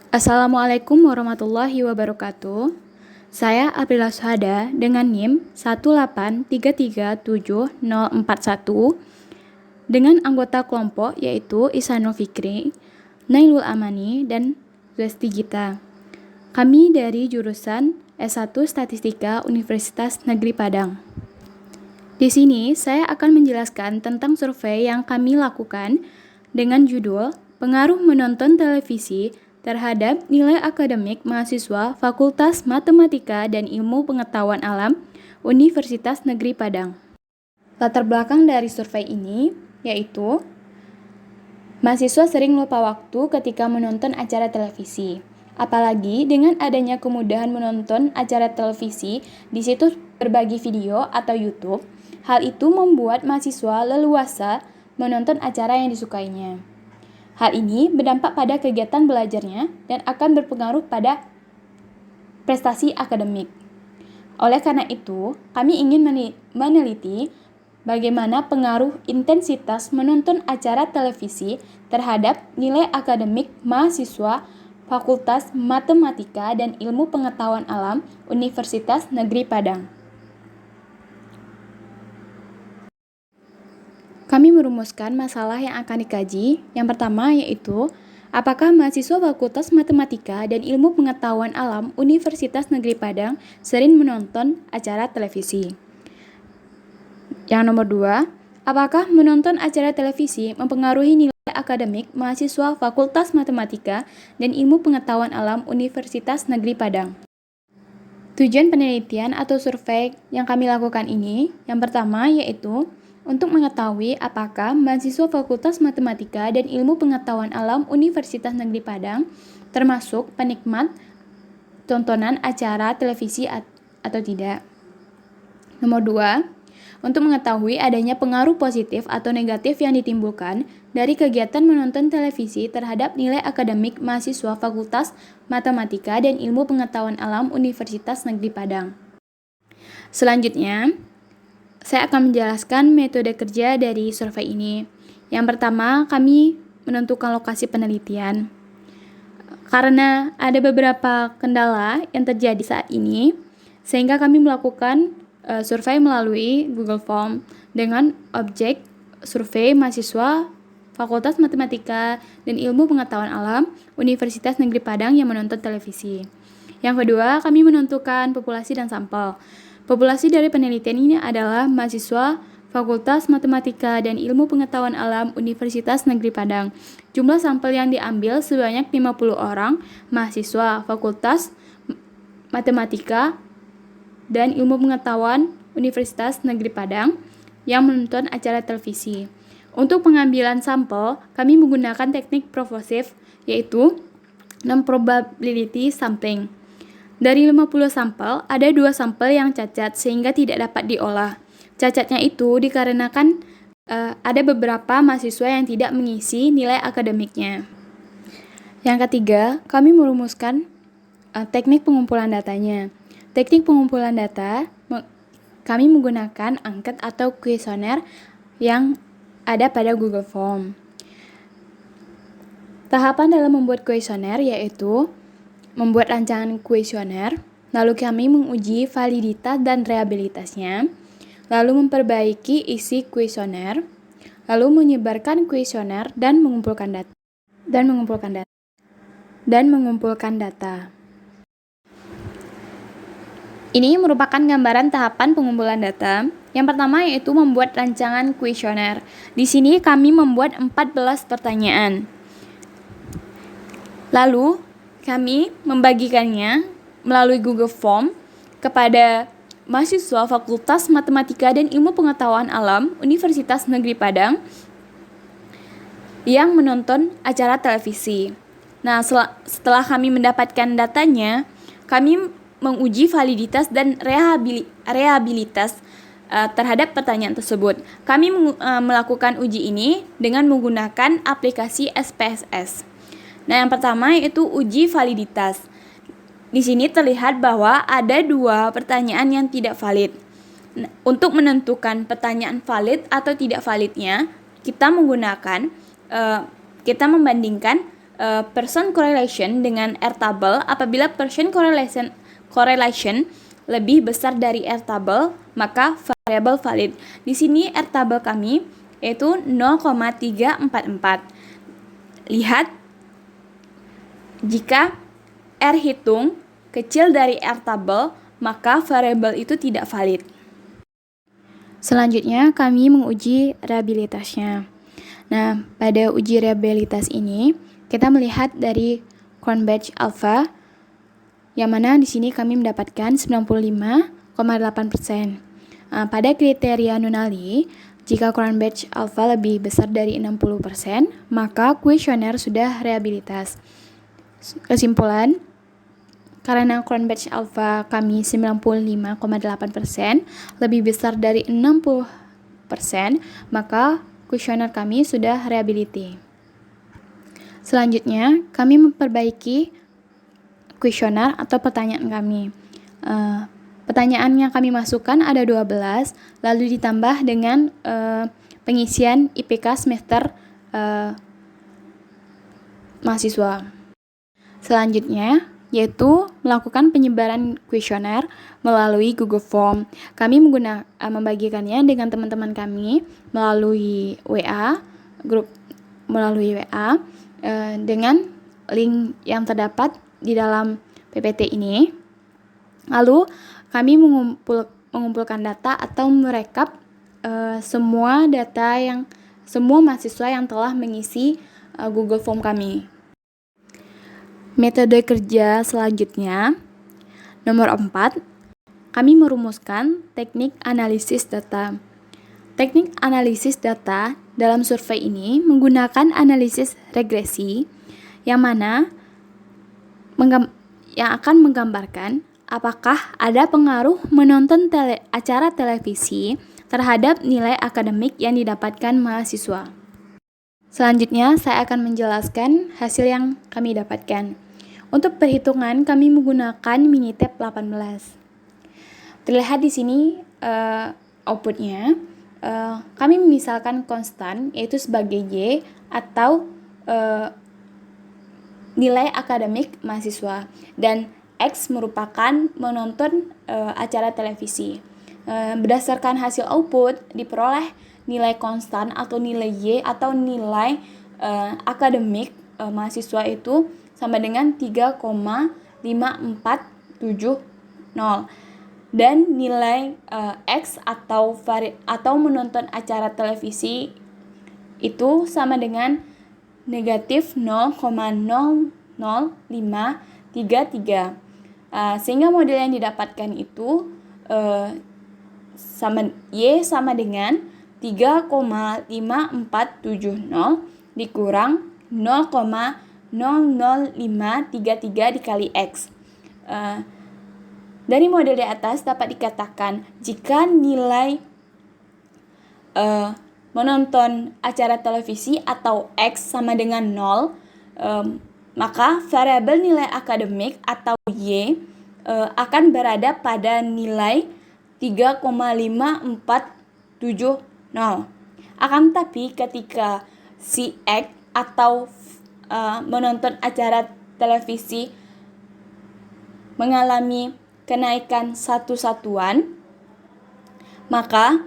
Assalamualaikum warahmatullahi wabarakatuh. Saya Aprila Suhada dengan NIM 183374041 dengan anggota kelompok yaitu Ihsanul Fikri, Nailul Amani, dan Zesti Gita. Kami dari jurusan S1 Statistika Universitas Negeri Padang. Di sini saya akan menjelaskan tentang survei yang kami lakukan dengan judul Pengaruh Menonton Televisi terhadap nilai akademik mahasiswa Fakultas Matematika dan Ilmu Pengetahuan Alam Universitas Negeri Padang. Latar belakang dari survei ini yaitu mahasiswa sering lupa waktu ketika menonton acara televisi. Apalagi dengan adanya kemudahan menonton acara televisi di situs berbagi video atau YouTube, hal itu membuat mahasiswa leluasa menonton acara yang disukainya. Hal ini berdampak pada kegiatan belajarnya dan akan berpengaruh pada prestasi akademik. Oleh karena itu, kami ingin meneliti bagaimana pengaruh intensitas menonton acara televisi terhadap nilai akademik mahasiswa Fakultas Matematika dan Ilmu Pengetahuan Alam Universitas Negeri Padang. Kami merumuskan masalah yang akan dikaji. Yang pertama yaitu, apakah mahasiswa Fakultas Matematika dan Ilmu Pengetahuan Alam Universitas Negeri Padang sering menonton acara televisi? Yang nomor 2, apakah menonton acara televisi mempengaruhi nilai akademik mahasiswa Fakultas Matematika dan Ilmu Pengetahuan Alam Universitas Negeri Padang? Tujuan penelitian atau survei yang kami lakukan ini, yang pertama yaitu untuk mengetahui apakah mahasiswa Fakultas Matematika dan Ilmu Pengetahuan Alam Universitas Negeri Padang termasuk penikmat tontonan acara televisi atau tidak. Nomor 2, untuk mengetahui adanya pengaruh positif atau negatif yang ditimbulkan dari kegiatan menonton televisi terhadap nilai akademik mahasiswa Fakultas Matematika dan Ilmu Pengetahuan Alam Universitas Negeri Padang. Selanjutnya, saya akan menjelaskan metode kerja dari survei ini. Yang pertama, kami menentukan lokasi penelitian. Karena ada beberapa kendala yang terjadi saat ini, sehingga kami melakukan survei melalui Google Form dengan objek survei mahasiswa Fakultas Matematika dan Ilmu Pengetahuan Alam Universitas Negeri Padang yang menonton televisi. Yang kedua, kami menentukan populasi dan sampel. Populasi dari penelitian ini adalah mahasiswa Fakultas Matematika dan Ilmu Pengetahuan Alam Universitas Negeri Padang. Jumlah sampel yang diambil sebanyak 50 orang mahasiswa Fakultas Matematika dan Ilmu Pengetahuan Universitas Negeri Padang yang menonton acara televisi. Untuk pengambilan sampel, kami menggunakan teknik provosif, yaitu non-probability sampling. Dari 50 sampel, ada 2 sampel yang cacat sehingga tidak dapat diolah. Cacatnya itu dikarenakan ada beberapa mahasiswa yang tidak mengisi nilai akademiknya. Yang ketiga, kami merumuskan teknik pengumpulan datanya. Teknik pengumpulan data, kami menggunakan angket atau kuesioner yang ada pada Google Form. Tahapan dalam membuat kuesioner yaitu membuat rancangan kuesioner, lalu kami menguji validitas dan reliabilitasnya, lalu memperbaiki isi kuesioner, lalu menyebarkan kuesioner dan mengumpulkan data. Ini merupakan gambaran tahapan pengumpulan data. Yang pertama yaitu membuat rancangan kuesioner. Di sini kami membuat 14 pertanyaan. Lalu kami membagikannya melalui Google Form kepada mahasiswa Fakultas Matematika dan Ilmu Pengetahuan Alam Universitas Negeri Padang yang menonton acara televisi. Nah, setelah kami mendapatkan datanya, kami menguji validitas dan reliabilitas terhadap pertanyaan tersebut. Kami melakukan uji ini dengan menggunakan aplikasi SPSS. Nah, yang pertama yaitu uji validitas. Di sini terlihat bahwa ada 2 pertanyaan yang tidak valid. Untuk menentukan pertanyaan valid atau tidak validnya, kita membandingkan person correlation dengan R-table. Apabila person correlation lebih besar dari R-table, maka variabel valid. Di sini R-table kami yaitu 0,344. Lihat, jika R hitung kecil dari R-table, maka variabel itu tidak valid. Selanjutnya, kami menguji reliabilitasnya. Nah, pada uji reliabilitas ini, kita melihat dari Cronbach alpha, yang mana di sini kami mendapatkan 95,8%. Pada kriteria Nunali, jika Cronbach alpha lebih besar dari 60%, maka kuesioner sudah reliabilitas. Kesimpulan, karena Cronbach alpha kami 95,8% lebih besar dari 60%, maka kuesioner kami sudah reliability. Selanjutnya, kami memperbaiki kuesioner atau pertanyaan kami. Pertanyaan yang kami masukkan ada 12, lalu ditambah dengan pengisian IPK semester mahasiswa. Selanjutnya, yaitu melakukan penyebaran kuesioner melalui Google Form. Kami membagikannya dengan teman-teman kami melalui WA, dengan link yang terdapat di dalam PPT ini. Lalu kami mengumpulkan data atau merekap semua mahasiswa yang telah mengisi Google Form kami. Metode kerja selanjutnya, nomor 4, kami merumuskan teknik analisis data. Teknik analisis data dalam survei ini menggunakan analisis regresi yang mana yang akan menggambarkan apakah ada pengaruh menonton acara televisi terhadap nilai akademik yang didapatkan mahasiswa. Selanjutnya, saya akan menjelaskan hasil yang kami dapatkan. Untuk perhitungan, kami menggunakan Minitab 18. Terlihat di sini outputnya. Kami memisalkan konstan, yaitu sebagai Y, atau nilai akademik mahasiswa. Dan X merupakan menonton acara televisi. Berdasarkan hasil output, diperoleh nilai konstan atau nilai Y atau nilai akademik mahasiswa itu sama dengan 3,5470, dan nilai X atau menonton acara televisi itu sama dengan negatif 0,00533. Sehingga model yang didapatkan itu Y sama dengan 3,5470 dikurang 0,00533 dikali X. Dari model di atas dapat dikatakan jika nilai menonton acara televisi atau X sama dengan 0, maka variabel nilai akademik atau Y akan berada pada nilai 3,5470. Akan tetapi ketika si X atau menonton acara televisi mengalami kenaikan satu satuan, maka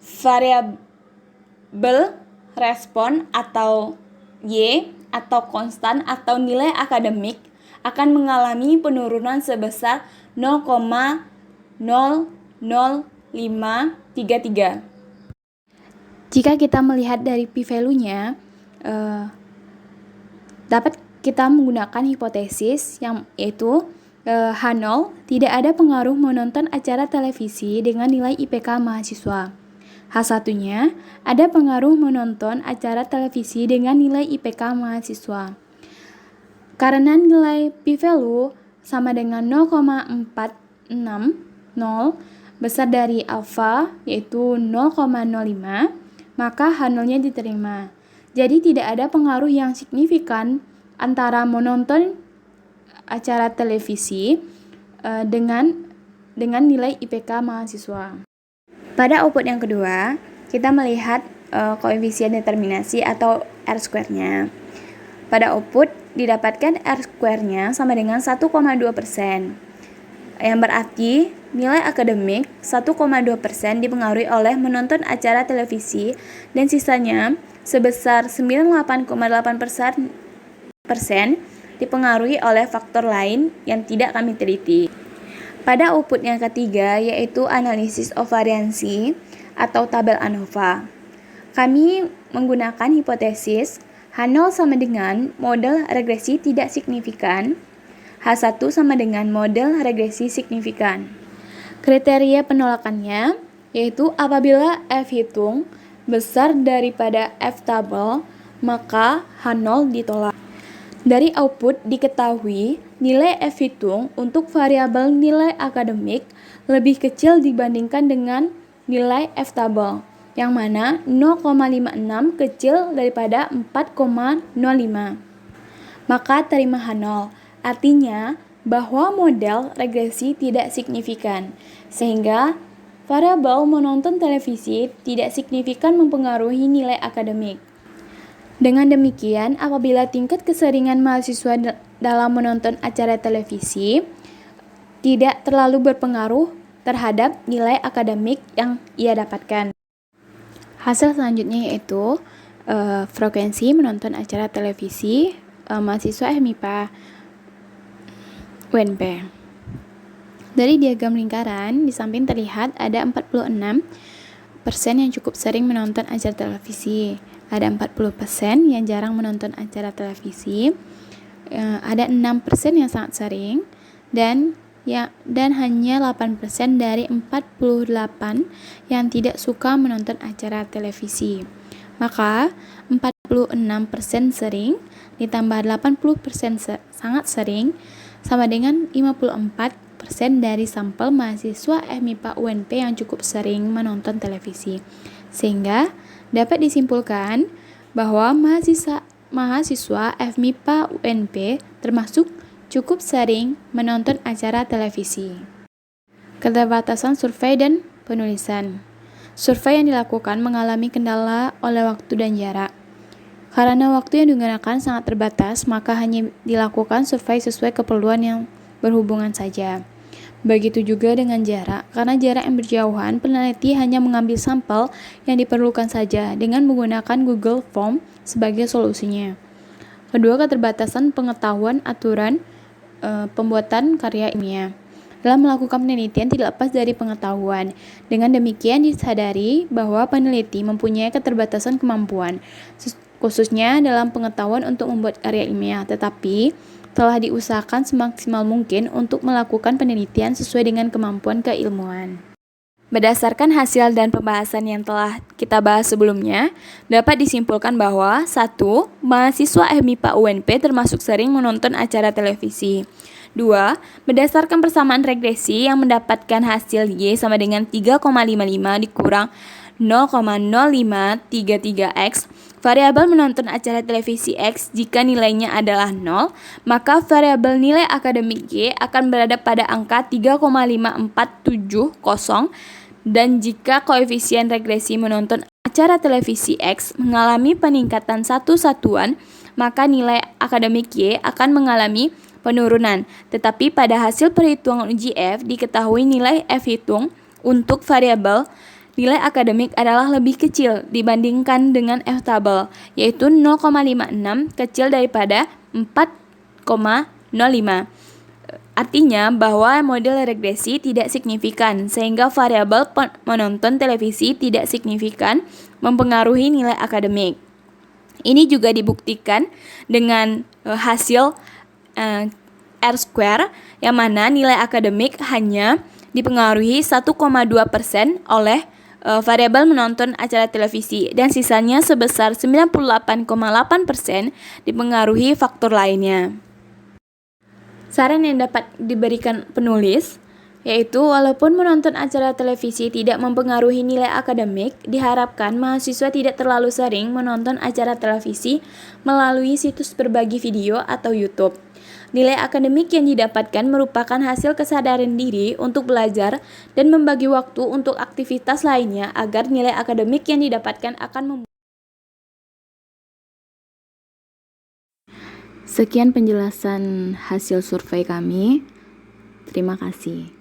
variabel respon atau Y atau konstan atau nilai akademik akan mengalami penurunan sebesar 0,00533. Jika kita melihat dari p-value-nya, dapat kita menggunakan hipotesis yang yaitu H0 tidak ada pengaruh menonton acara televisi dengan nilai IPK mahasiswa. H1-nya ada pengaruh menonton acara televisi dengan nilai IPK mahasiswa. Karena nilai p-value sama dengan 0,460 besar dari alfa yaitu 0,05, maka H0-nya diterima. Jadi tidak ada pengaruh yang signifikan antara menonton acara televisi dengan nilai IPK mahasiswa. Pada output yang kedua, kita melihat koefisien determinasi atau R-square-nya. Pada output, didapatkan R-square-nya sama dengan 1,2%. Yang berarti nilai akademik 1,2% dipengaruhi oleh menonton acara televisi dan sisanya sebesar 98,8% dipengaruhi oleh faktor lain yang tidak kami teliti. Pada output yang ketiga yaitu analisis ovariansi atau tabel ANOVA. Kami menggunakan hipotesis H0 sama dengan model regresi tidak signifikan, H1 sama dengan model regresi signifikan. Kriteria penolakannya yaitu apabila F hitung besar daripada F tabel, maka H0 ditolak. Dari output diketahui nilai F hitung untuk variabel nilai akademik lebih kecil dibandingkan dengan nilai F tabel, yang mana 0,56 kecil daripada 4,05. Maka terima H0, artinya bahwa model regresi tidak signifikan, sehingga variabel menonton televisi tidak signifikan mempengaruhi nilai akademik. Dengan demikian, apabila tingkat keseringan mahasiswa dalam menonton acara televisi tidak terlalu berpengaruh terhadap nilai akademik yang ia dapatkan. Hasil selanjutnya yaitu frekuensi menonton acara televisi mahasiswa MIPA UNP. Dari diagram lingkaran, di samping terlihat ada 46% yang cukup sering menonton acara televisi. Ada 40% yang jarang menonton acara televisi. Ada 6% yang sangat sering dan hanya 8% dari 48 yang tidak suka menonton acara televisi. Maka 46% sering ditambah 80% sangat sering sama dengan 54% dari sampel mahasiswa MIPA UNP yang cukup sering menonton televisi. Sehingga dapat disimpulkan bahwa mahasiswa FMIPA UNP termasuk cukup sering menonton acara televisi. Keterbatasan survei dan penulisan. Survei yang dilakukan mengalami kendala oleh waktu dan jarak. Karena waktu yang digunakan sangat terbatas, maka hanya dilakukan survei sesuai keperluan yang berhubungan saja. Begitu juga dengan jarak, karena jarak yang berjauhan, peneliti hanya mengambil sampel yang diperlukan saja dengan menggunakan Google Form sebagai solusinya. Kedua, keterbatasan pengetahuan aturan pembuatan karya ilmiah. Dalam melakukan penelitian tidak lepas dari pengetahuan. Dengan demikian disadari bahwa peneliti mempunyai keterbatasan kemampuan, khususnya dalam pengetahuan untuk membuat karya ilmiah, tetapi telah diusahakan semaksimal mungkin untuk melakukan penelitian sesuai dengan kemampuan keilmuan. Berdasarkan hasil dan pembahasan yang telah kita bahas sebelumnya, dapat disimpulkan bahwa 1. Mahasiswa MIPA UNP termasuk sering menonton acara televisi. 2. Berdasarkan persamaan regresi yang mendapatkan hasil Y sama dengan 3,55 dikurang 0,0533X, variabel menonton acara televisi X jika nilainya adalah 0, maka variabel nilai akademik Y akan berada pada angka 3,5470, dan jika koefisien regresi menonton acara televisi X mengalami peningkatan satu satuan, maka nilai akademik Y akan mengalami penurunan. Tetapi pada hasil perhitungan uji F diketahui nilai F hitung untuk variabel nilai akademik adalah lebih kecil dibandingkan dengan F tabel, yaitu 0,56 kecil daripada 4,05. Artinya bahwa model regresi tidak signifikan, sehingga variabel menonton televisi tidak signifikan mempengaruhi nilai akademik. Ini juga dibuktikan dengan hasil R-square, yang mana nilai akademik hanya dipengaruhi 1,2% oleh variabel menonton acara televisi, dan sisanya sebesar 98,8% dipengaruhi faktor lainnya. Saran yang dapat diberikan penulis yaitu walaupun menonton acara televisi tidak mempengaruhi nilai akademik, diharapkan mahasiswa tidak terlalu sering menonton acara televisi melalui situs berbagi video atau YouTube. Nilai akademik yang didapatkan merupakan hasil kesadaran diri untuk belajar dan membagi waktu untuk aktivitas lainnya agar nilai akademik yang didapatkan akan Sekian penjelasan hasil survei kami. Terima kasih.